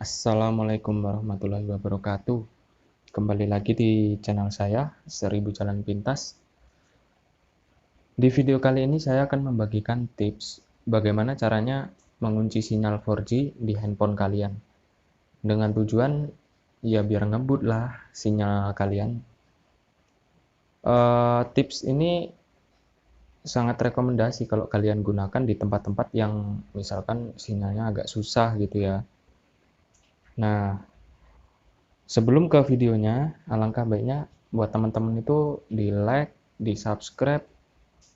Assalamualaikum warahmatullahi wabarakatuh. Kembali lagi di channel saya, 1000 Jalan Pintas. Di video kali ini saya akan membagikan tips bagaimana caranya mengunci sinyal 4G di handphone kalian. Dengan tujuan ya biar ngebut lah sinyal kalian. Tips ini sangat rekomendasi kalau kalian gunakan di tempat-tempat yang misalkan sinyalnya agak susah gitu ya. Nah, sebelum ke videonya, alangkah baiknya buat teman-teman itu di like, di subscribe,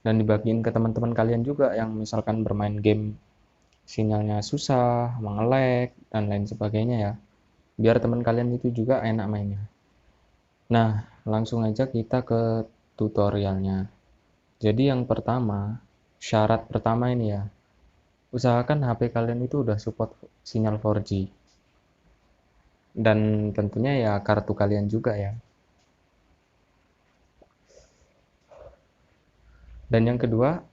dan dibagiin ke teman-teman kalian juga yang misalkan bermain game sinyalnya susah, mengelek, dan lain sebagainya ya. Biar teman kalian itu juga enak mainnya. Nah, langsung aja kita ke tutorialnya. Jadi yang pertama, syarat pertama ini ya, usahakan HP kalian itu udah support sinyal 4G. Dan tentunya ya kartu kalian juga ya. Dan yang kedua,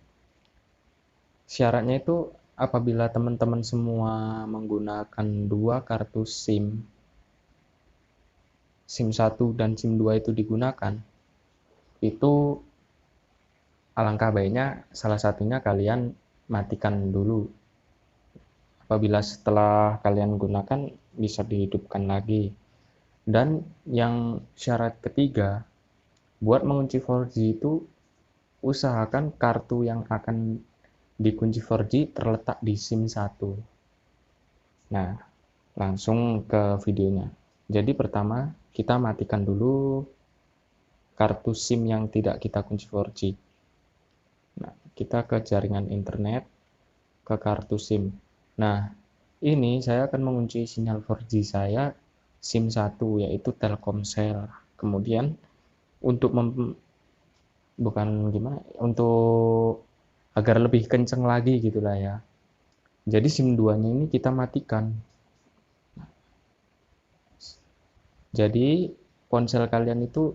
syaratnya itu apabila teman-teman semua menggunakan dua kartu SIM 1 dan SIM 2 itu digunakan, itu alangkah baiknya salah satunya kalian matikan dulu. Apabila setelah kalian gunakan bisa dihidupkan lagi. Dan yang syarat ketiga, buat mengunci 4G itu usahakan kartu yang akan dikunci 4G terletak di SIM 1. Nah, langsung ke videonya. Jadi pertama, kita matikan dulu kartu SIM yang tidak kita kunci 4G. Nah, kita ke jaringan internet, ke kartu SIM. Nah, ini saya akan mengunci sinyal 4G saya SIM 1 yaitu Telkomsel. Kemudian untuk untuk agar lebih kenceng lagi gitulah ya. Jadi SIM 2-nya ini kita matikan. Jadi ponsel kalian itu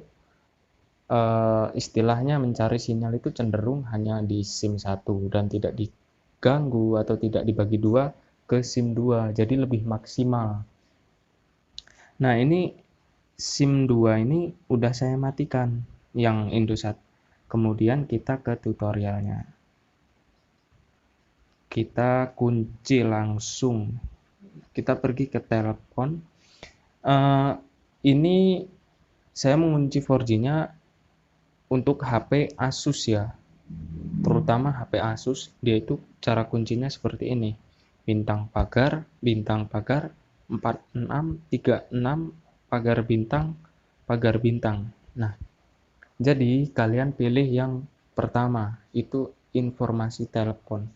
istilahnya mencari sinyal itu cenderung hanya di SIM 1 dan tidak diganggu atau tidak dibagi dua ke SIM 2, jadi lebih maksimal. Nah, ini SIM 2 ini udah saya matikan yang Indosat. Kemudian kita ke tutorialnya. Kita kunci langsung. Kita pergi ke telepon. Ini saya mengunci 4G-nya untuk HP Asus ya, terutama HP Asus, dia itu cara kuncinya seperti ini, bintang pagar 4636 pagar bintang. Nah, jadi kalian pilih yang pertama, itu informasi telepon.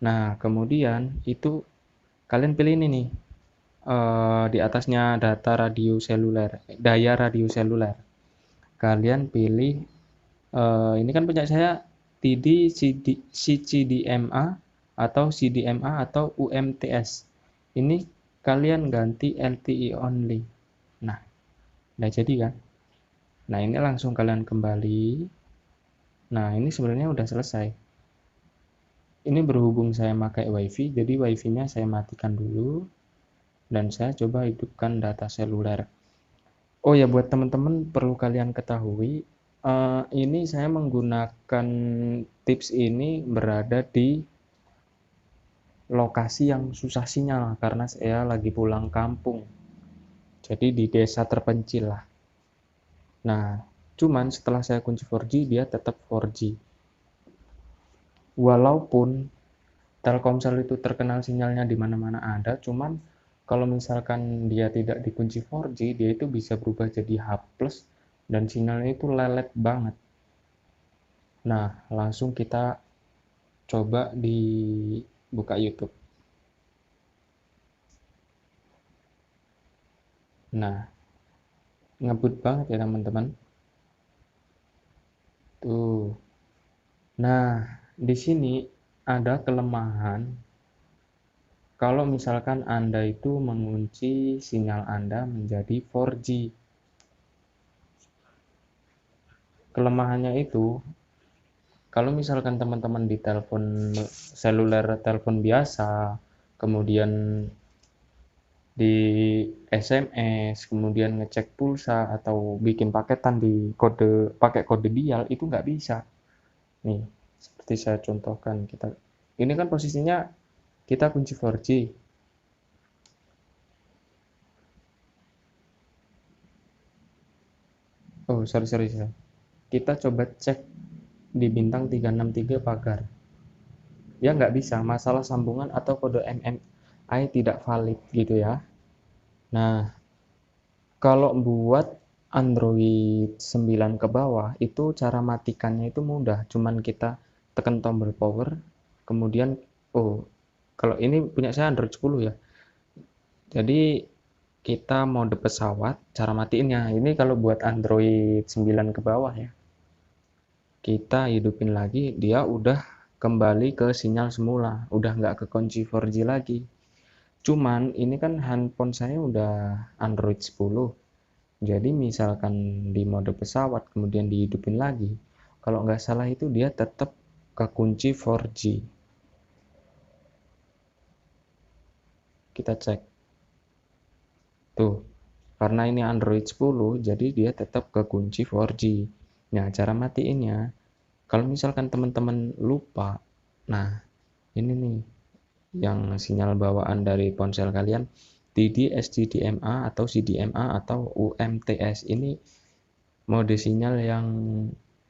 Nah, kemudian itu kalian pilih ini nih, di atasnya daya radio seluler. Kalian pilih ini kan punya saya TD, CCDMA atau CDMA atau UMTS. Ini kalian ganti LTE only. Nah, udah jadi kan? Nah, ini langsung kalian kembali. Nah, ini sebenarnya udah selesai. Ini berhubung saya pakai WiFi, jadi WiFi-nya saya matikan dulu dan saya coba hidupkan data seluler. Oh ya, buat teman-teman perlu kalian ketahui, ini saya menggunakan tips ini berada di lokasi yang susah sinyal karena saya lagi pulang kampung. Jadi di desa terpencil lah. Nah, cuman setelah saya kunci 4G dia tetap 4G. Walaupun Telkomsel itu terkenal sinyalnya di mana-mana ada, cuman kalau misalkan dia tidak dikunci 4G, dia itu bisa berubah jadi H+ dan sinyalnya itu lelet banget. Nah, langsung kita coba dibuka YouTube. Nah, ngebut banget ya teman-teman. Tuh. Nah, di sini ada kelemahan kalau misalkan Anda itu mengunci sinyal Anda menjadi 4G. Kelemahannya itu, kalau misalkan teman-teman di telepon seluler, telepon biasa, kemudian di SMS, kemudian ngecek pulsa atau bikin paketan di pakai kode dial itu nggak bisa. Nih, seperti saya contohkan ini kan posisinya kita kunci 4G. Oh, sorry. Kita coba cek di bintang 363 pagar. Ya nggak bisa, masalah sambungan atau kode MMI tidak valid gitu ya. Nah, kalau buat Android 9 ke bawah itu cara matikannya itu mudah, cuman kita tekan tombol power, kemudian kalau ini punya saya Android 10 ya. Jadi kita mode pesawat, cara matiinnya. Ini kalau buat Android 9 ke bawah ya. Kita hidupin lagi, dia udah kembali ke sinyal semula, udah nggak ke kunci 4G lagi. Cuman ini kan handphone saya udah Android 10. Jadi misalkan di mode pesawat kemudian dihidupin lagi, kalau nggak salah itu dia tetap ke kunci 4G. Kita cek. Tuh, karena ini Android 10, jadi dia tetap ke kunci 4G. Nah, cara matiinnya, kalau misalkan teman-teman lupa, nah ini nih, yang sinyal bawaan dari ponsel kalian, DD, SDDMA, atau CDMA, atau UMTS, ini mode sinyal yang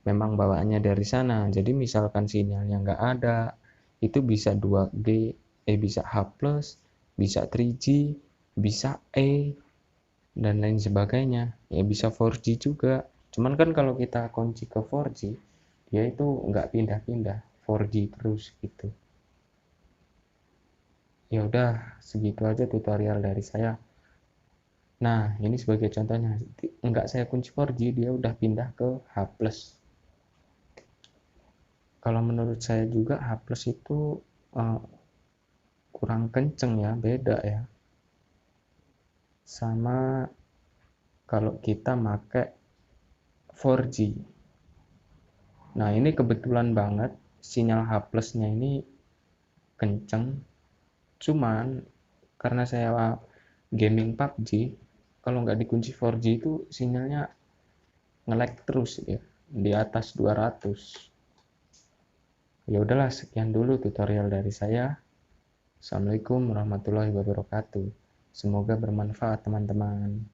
memang bawaannya dari sana. Jadi misalkan sinyalnya nggak ada, itu bisa 2G, bisa H+, bisa 3G, bisa E, dan lain sebagainya. Ya bisa 4G juga. Cuman kan kalau kita kunci ke 4G, dia itu nggak pindah-pindah, 4G terus gitu. Ya udah, segitu aja tutorial dari saya. Nah, ini sebagai contohnya, nggak saya kunci 4G, dia udah pindah ke H+. Kalau menurut saya juga H+ itu uh, kurang kenceng ya, beda ya. Sama kalau kita pakai 4G. Nah, ini kebetulan banget sinyal H+-nya ini kenceng. Cuman karena saya gaming PUBG, kalau nggak dikunci 4G itu sinyalnya nge-lag terus ya, di atas 200. Ya udahlah, sekian dulu tutorial dari saya. Assalamualaikum warahmatullahi wabarakatuh. Semoga bermanfaat teman-teman.